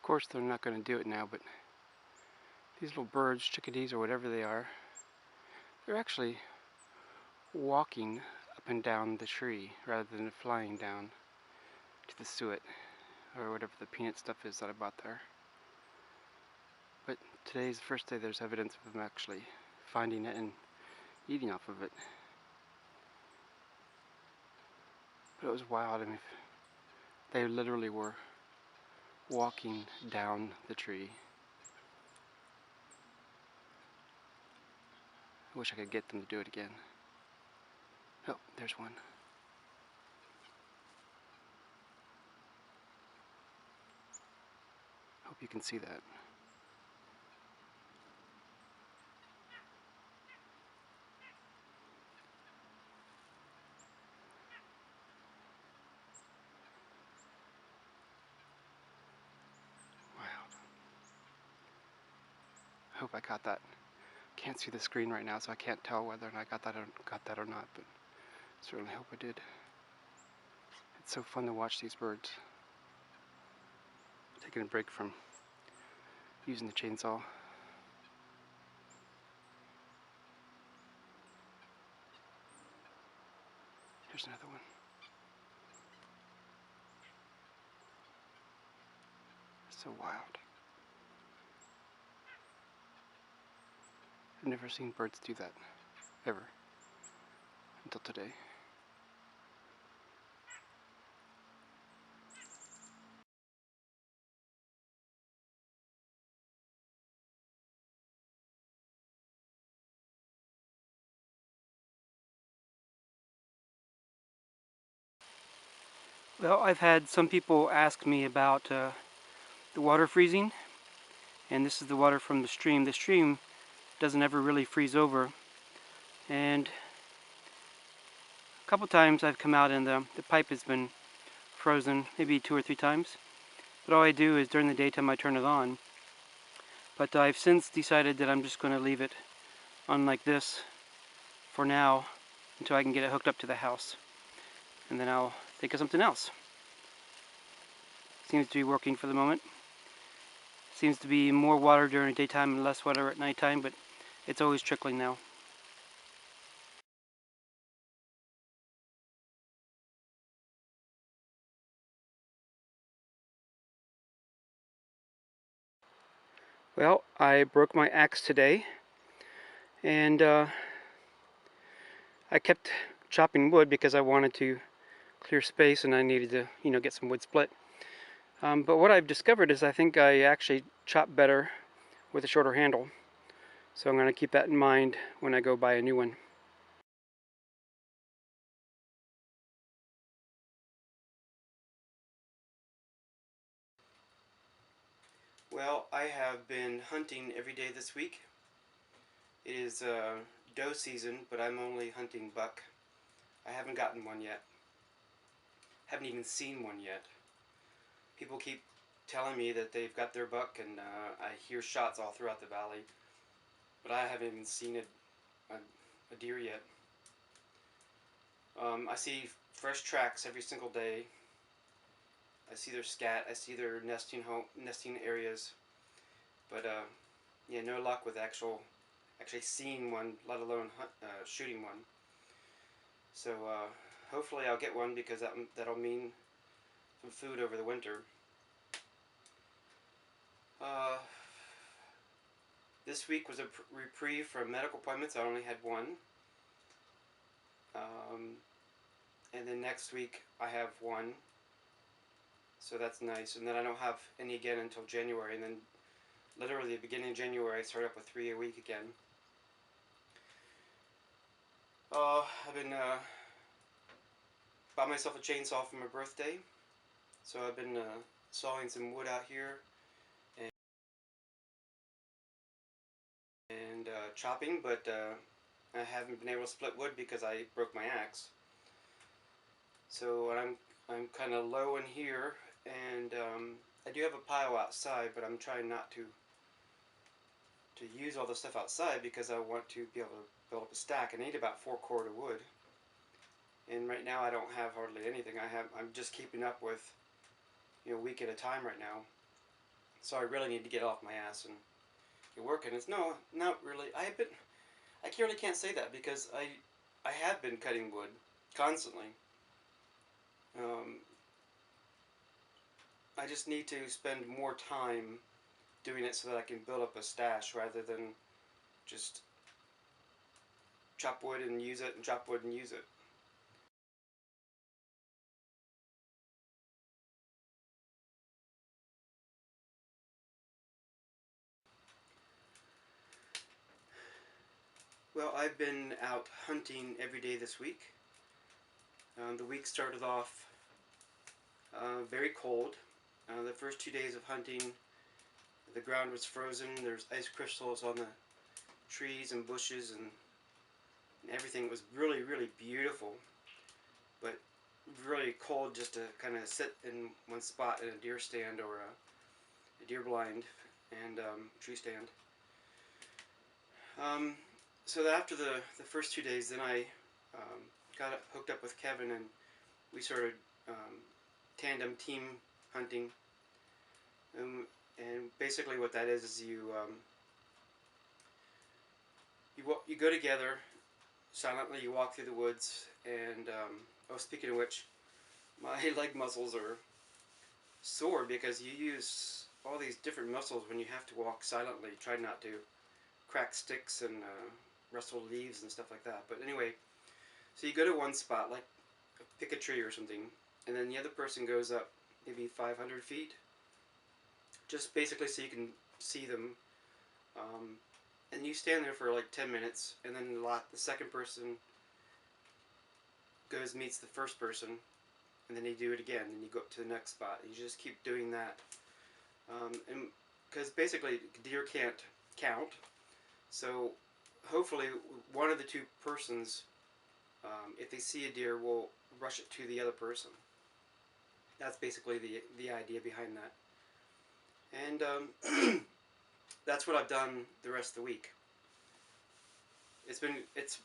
course they're not going to do it now, but these little birds, chickadees or whatever they are, they're actually walking up and down the tree rather than flying down to the suet or whatever the peanut stuff is that I bought there. But today's the first day there's evidence of them actually finding it and eating off of it. But it was wild. I mean, they literally were walking down the tree. I wish I could get them to do it again. Oh, there's one. Hope you can see that. Wild. I hope I caught that. Can't see the screen right now, so I can't tell whether or not I got that or not, but certainly hope I did. It's so fun to watch these birds. Taking a break from using the chainsaw. Here's another one. So wild. I've never seen birds do that, ever, until today. Well, I've had some people ask me about the water freezing, and this is the water from the stream. The stream doesn't ever really freeze over, and a couple times I've come out and the pipe has been frozen, maybe 2 or 3 times. But all I do is during the daytime I turn it on. But I've since decided that I'm just going to leave it on like this for now until I can get it hooked up to the house. And then I'll think of something else. Seems to be working for the moment. Seems to be more water during the daytime and less water at nighttime, but it's always trickling now. Well, I broke my axe today, and I kept chopping wood because I wanted to clear space and I needed to, get some wood split. But what I've discovered is I think I actually chop better with a shorter handle. So I'm going to keep that in mind when I go buy a new one. Well, I have been hunting every day this week. It is doe season, but I'm only hunting buck. I haven't gotten one yet. Haven't even seen one yet. People keep telling me that they've got their buck, and I hear shots all throughout the valley, but I haven't even seen a deer yet. I see fresh tracks every single day. I see their scat. I see their nesting areas, but yeah, no luck with actually seeing one, let alone shooting one. So hopefully I'll get one because that'll mean some food over the winter. This week was a reprieve from medical appointments. I only had one. And then next week I have one. So that's nice. And then I don't have any again until January. And then literally the beginning of January I start up with 3 a week again. I've been bought myself a chainsaw for my birthday. So I've been sawing some wood out here and chopping, but I haven't been able to split wood because I broke my axe. So I'm kind of low in here, and I do have a pile outside, but I'm trying not to use all the stuff outside because I want to be able to build up a stack. I need about 4 cord of wood, and right now I don't have hardly anything. I'm just keeping up with, a week at a time right now. So I really need to get off my ass and get working. It's no, not really. I really can't say that because I have been cutting wood constantly. Um, I just need to spend more time doing it so that I can build up a stash rather than just chop wood and use it and chop wood and use it. Well, I've been out hunting every day this week. The week started off very cold. The first 2 days of hunting, the ground was frozen. There's ice crystals on the trees and bushes and everything. It was really, really beautiful, but really cold just to kind of sit in one spot in a deer stand or a deer blind and tree stand. Um, so after the first 2 days, then I got hooked up with Kevin and we started um, tandem team hunting. And basically what that is you go together silently. You walk through the woods, and oh, speaking of which, my leg muscles are sore because you use all these different muscles when you have to walk silently. Try not to crack sticks and rustle leaves and stuff like that. But anyway, so you go to one spot, like pick a tree or something, and then the other person goes up maybe 500 feet, just basically so you can see them. Um, and you stand there for like 10 minutes, and then the second person goes meets the first person, and then you do it again, and you go up to the next spot. You just keep doing that, and because basically deer can't count, so hopefully one of the two persons, if they see a deer, will rush it to the other person. That's basically the idea behind that, and that's what I've done the rest of the week. It's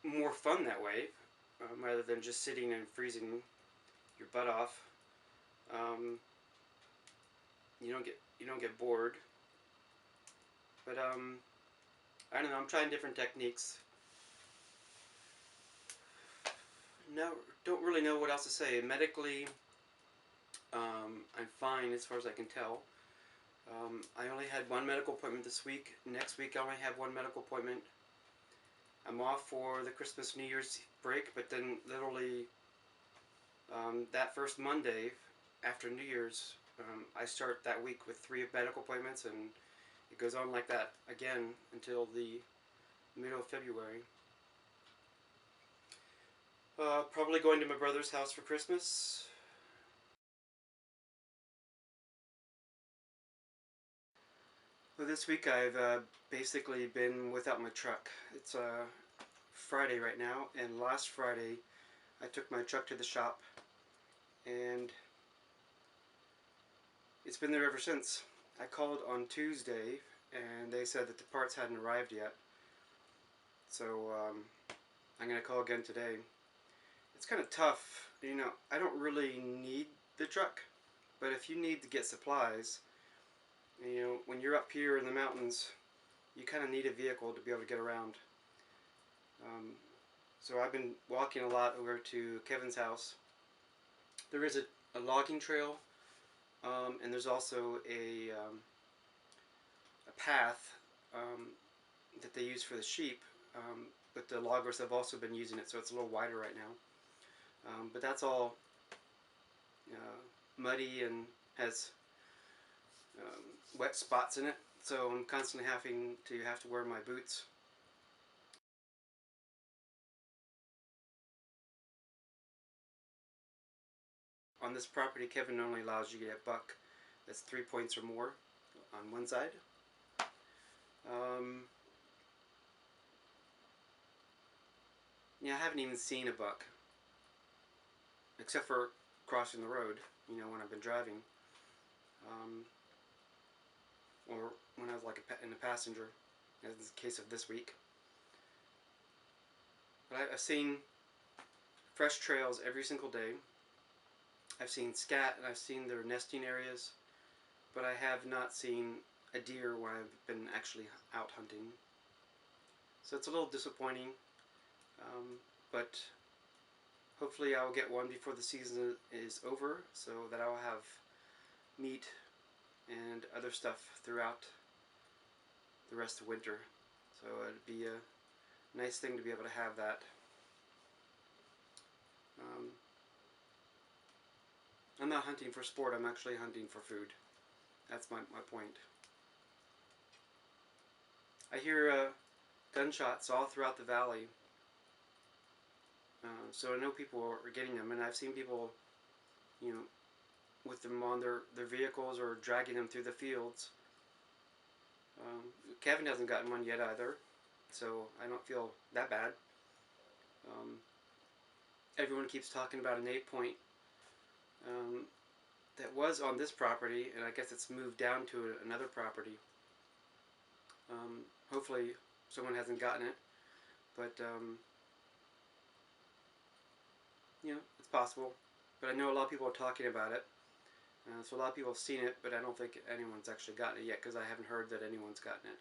more fun that way, rather than just sitting and freezing your butt off. Um, you don't get bored, but I don't know. I'm trying different techniques. No, don't really know what else to say. Medically, I'm fine as far as I can tell. I only had one medical appointment this week. Next week I only have one medical appointment. I'm off for the Christmas New Year's break, but then literally that first Monday after New Year's, I start that week with 3 medical appointments, and it goes on like that again until the middle of February. Probably going to my brother's house for Christmas. Well, this week I've basically been without my truck. It's Friday right now, and last Friday I took my truck to the shop, and it's been there ever since. I called on Tuesday, and they said that the parts hadn't arrived yet. So I'm going to call again today. It's kind of tough. You know, I don't really need the truck, but if you need to get supplies, you know, when you're up here in the mountains, you kind of need a vehicle to be able to get around. Um, so I've been walking a lot over to Kevin's house. There is a logging trail, and there's also a path that they use for the sheep, but the loggers have also been using it, so it's a little wider right now. But that's all uh, muddy and has wet spots in it, so I'm constantly have to wear my boots. On this property, Kevin only allows you to get a buck that's 3 points or more on one side. Um, yeah, I haven't even seen a buck, except for crossing the road, you know, when I've been driving. Um, or when I was like in a passenger, as in the case of this week. But I've seen fresh trails every single day. I've seen scat, and I've seen their nesting areas, but I have not seen a deer when I've been actually out hunting. So it's a little disappointing, but hopefully I'll get one before the season is over, so that I'll have meat and other stuff throughout the rest of winter. So it'd be a nice thing to be able to have that. I'm not hunting for sport, I'm actually hunting for food. That's my point. I hear gunshots all throughout the valley. So I know people are getting them, and I've seen people, you know, with them on their vehicles or dragging them through the fields. Kevin hasn't gotten one yet either, so I don't feel that bad. Everyone keeps talking about an 8-point that was on this property, and I guess it's moved down to another property. Hopefully someone hasn't gotten it, but you know, it's possible. But I know a lot of people are talking about it, so a lot of people have seen it, but I don't think anyone's actually gotten it yet because I haven't heard that anyone's gotten it.